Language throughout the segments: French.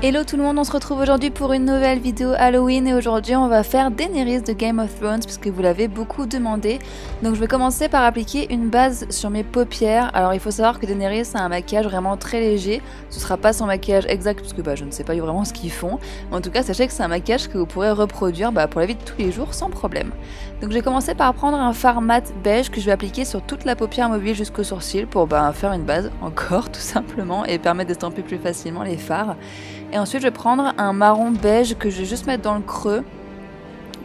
Hello tout le monde, on se retrouve aujourd'hui pour une nouvelle vidéo Halloween et aujourd'hui on va faire Daenerys de Game of Thrones parce que vous l'avez beaucoup demandé. Donc je vais commencer par appliquer une base sur mes paupières. Alors il faut savoir que Daenerys a un maquillage vraiment très léger. Ce sera pas son maquillage exact parce que je ne sais pas vraiment ce qu'ils font. Mais en tout cas sachez que c'est un maquillage que vous pourrez reproduire pour la vie de tous les jours sans problème. Donc je vais commencer par prendre un fard mat beige que je vais appliquer sur toute la paupière mobile jusqu'au sourcil pour faire une base encore tout simplement et permettre d'estomper plus facilement les fards. Et ensuite je vais prendre un marron beige que je vais juste mettre dans le creux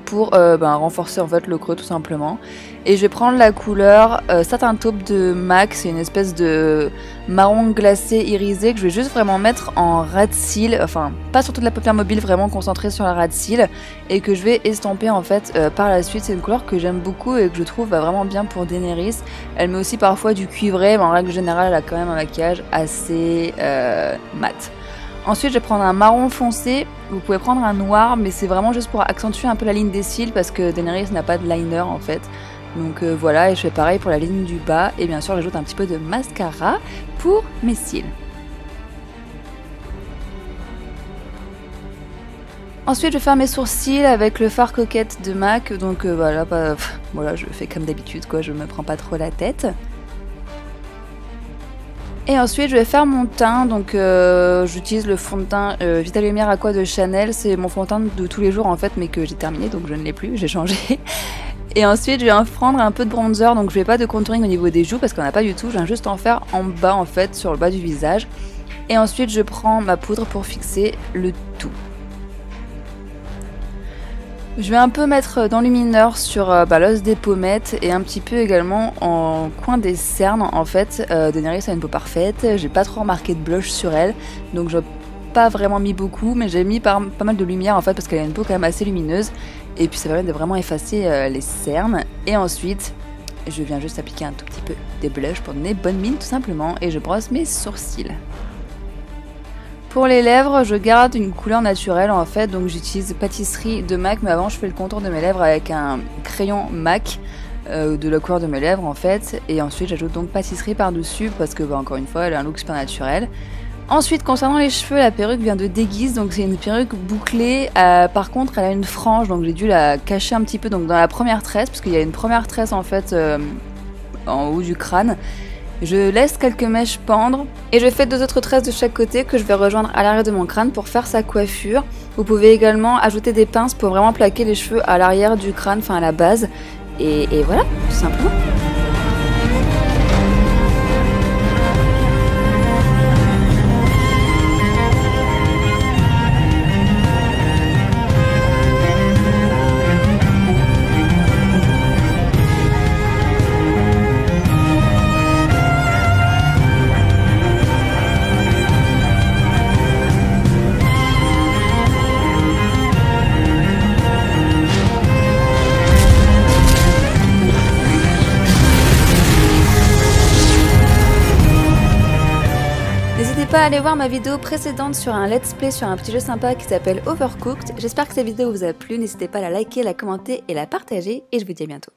pour renforcer en fait le creux tout simplement. Et je vais prendre la couleur Satin Taupe de MAC, c'est une espèce de marron glacé irisé que je vais juste vraiment mettre en ras de cils, enfin pas sur toute la paupière mobile, vraiment concentrée sur la ras de cils et que je vais estomper en fait par la suite. C'est une couleur que j'aime beaucoup et que je trouve vraiment bien pour Daenerys. Elle met aussi parfois du cuivré, mais en règle générale elle a quand même un maquillage assez mat. Ensuite je vais prendre un marron foncé, vous pouvez prendre un noir mais c'est vraiment juste pour accentuer un peu la ligne des cils parce que Daenerys n'a pas de liner en fait. Donc voilà, et je fais pareil pour la ligne du bas et bien sûr j'ajoute un petit peu de mascara pour mes cils. Ensuite je vais faire mes sourcils avec le fard coquette de MAC, donc voilà, je fais comme d'habitude quoi, je me prends pas trop la tête. Et ensuite je vais faire mon teint, donc j'utilise le fond de teint Vita Lumière Aqua de Chanel, c'est mon fond de teint de tous les jours en fait mais que j'ai terminé donc je ne l'ai plus, j'ai changé. Et ensuite je vais prendre un peu de bronzer, donc je vais pas de contouring au niveau des joues parce qu'on n'a pas du tout, je viens juste en faire en bas en fait, sur le bas du visage. Et ensuite je prends ma poudre pour fixer le tout. Je vais un peu mettre d'enlumineur sur l'os des pommettes et un petit peu également en coin des cernes. En fait, Daenerys a une peau parfaite, j'ai pas trop remarqué de blush sur elle, donc je n'ai pas vraiment mis beaucoup, mais j'ai mis pas mal de lumière en fait parce qu'elle a une peau quand même assez lumineuse et puis ça permet de vraiment effacer les cernes. Et ensuite, je viens juste appliquer un tout petit peu de blush pour donner bonne mine tout simplement et je brosse mes sourcils. Pour les lèvres, je garde une couleur naturelle en fait, donc j'utilise pâtisserie de MAC, mais avant je fais le contour de mes lèvres avec un crayon MAC de la couleur de mes lèvres en fait, et ensuite j'ajoute donc pâtisserie par dessus parce que encore une fois elle a un look super naturel. Ensuite concernant les cheveux, la perruque vient de Déguise, donc c'est une perruque bouclée, par contre elle a une frange donc j'ai dû la cacher un petit peu donc dans la première tresse, parce qu'il y a une première tresse en fait en haut du crâne. Je laisse quelques mèches pendre et je fais 2 autres tresses de chaque côté que je vais rejoindre à l'arrière de mon crâne pour faire sa coiffure. Vous pouvez également ajouter des pinces pour vraiment plaquer les cheveux à l'arrière du crâne, enfin à la base. Et voilà, tout simplement. N'hésitez pas à aller voir ma vidéo précédente sur un let's play sur un petit jeu sympa qui s'appelle Overcooked. J'espère que cette vidéo vous a plu, n'hésitez pas à la liker, la commenter et la partager et je vous dis à bientôt.